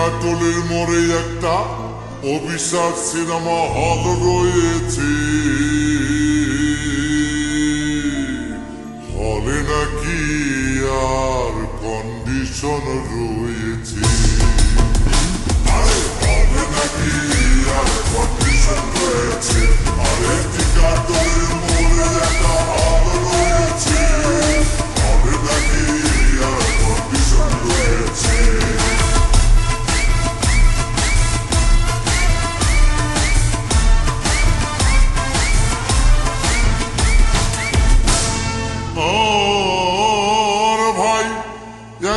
টিকাটলের মোড়ে একটা অভিশাপ সিনেমা হল রয়েছে, হলে নাকি আর কন্ডিশন রয়েছে। আরে হলে নাকি আর কন্ডিশন রয়েছে, আরে টিকাটলের মোড়ে একটা হল রয়েছে, হলে নাকি আর কন্ডিশন রয়েছে।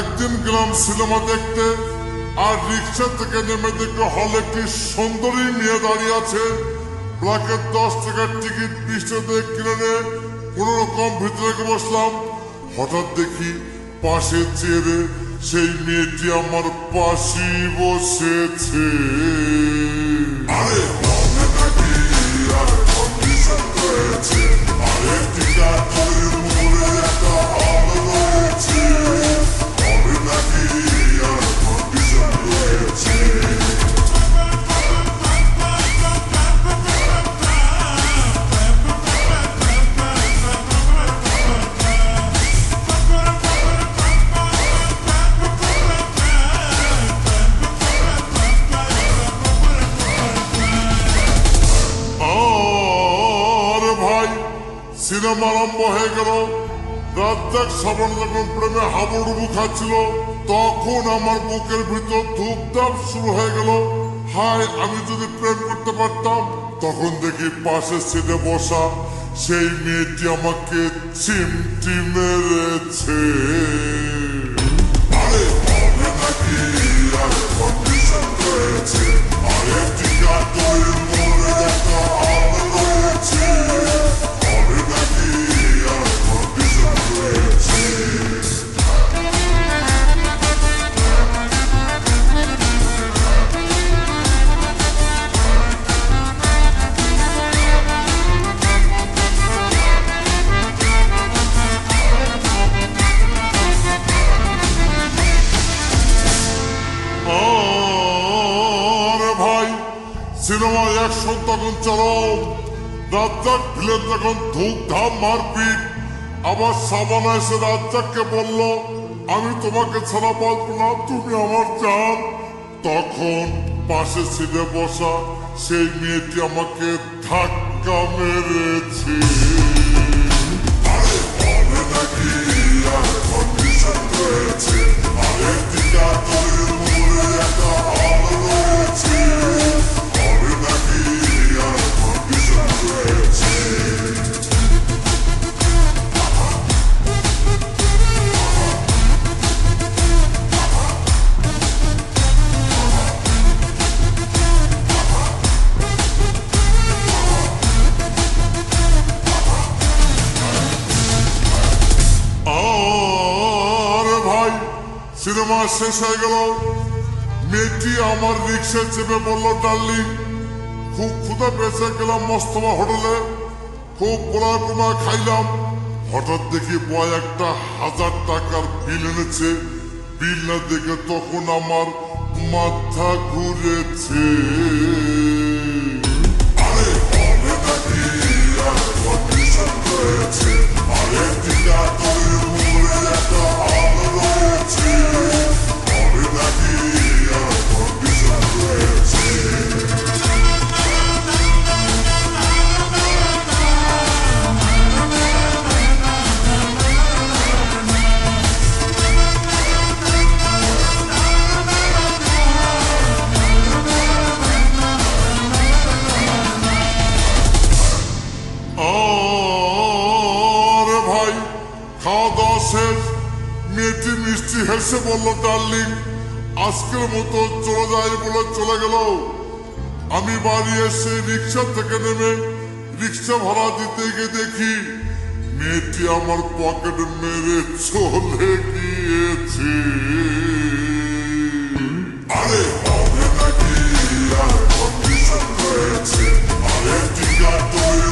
একদিন গেলাম সিনেমা দেখতে, আর রিক্সা থেকে নেমে দেখে হলে একটি সুন্দরী মেয়ে দাঁড়িয়ে আছে। ব্ল্যাকের 10 টাকার টিকিট 20 টাকা কিনে নিয়ে কোন রকম ভিতরে বসলাম। হঠাৎ দেখি পাশের চেয়ারে সেই মেয়েটি আমার পাশে বসেছে। আরে হলে নাকি আর কন্ডিশন রয়েছে, আরে টিকাটলের মোড়ে একটা হল রয়েছে, হলে নাকি আর কন্ডিশন রয়েছে। সিনেমা আরম্ভ হয়ে গেল। রাজ্জাক সাবান যখন প্রেমে হাবুডুবু খাচ্ছিল, তখন আমার বুকের ভিতর ধূপধাপ শুরু হয়ে গেল। হায়, আমি যদি প্রেম করতে পারতাম। তখন দেখি পাশের সিটে বসা সেই মেয়েটি আমাকে চিমটি মেরেছে। আরে হলে নাকি আর কন্ডিশন রয়েছে, আরে টিকাটলের মোড়ে একটা হল রয়েছে, হলে নাকি আর কন্ডিশন রয়েছে। সিনেমা অ্যাকশন তখন চরম। রাজ্জাক ভিলেন তখন ধুমধাম মারপিট। আবার সাবানা এসে রাজ্জাককে বলল, আমি তোমাকে ছাড়া বাঁচব না, তুমি আমার জান। তখন পাশে সিটে বসা সেই মেয়েটি আমাকে ধাক্কা মেরেছে। আরে হলে নাকি আর কন্ডিশন রয়েছে, আরে টিকাটলের মোড়ে একটা হল রয়েছে, হলে নাকি আর কন্ডিশন রয়েছে। সিনেমা শেষ হয়ে গেল। মেয়েটি আমার রিক্সায় চেপে বলল, ডার্লিং, খুব ক্ষুধা পেয়েছে, গেলাম মস্তমা হোটেলে, খুব পোড়া খাইলাম। হঠাৎ দেখি বয় একটা 1000 টাকার বিল এনেছে। বিল না দেখে তখন আমার মাথা ঘুরেছে। আরে হলে নাকি আর কন্ডিশন রয়েছে, আরে টিকাটলের মোড়ে একটা হল রয়েছে, হলে নাকি আর কন্ডিশন রয়েছে। খাওয়া দাওয়া শেষ। মেয়েটি মিষ্টি হেসে বলল, ডার্লিং, আজকের মতো চলে যায় বলে চলে গেল। আমি বাড়ি এসে রিক্সা থেকে নেমে রিক্সা ভাড়া দিতে গিয়ে দেখি মেয়েটি আমার পকেট মেরে চলে গিয়েছে। আরে হলে নাকি আর কন্ডিশন রয়েছে, আরে টিকাটলের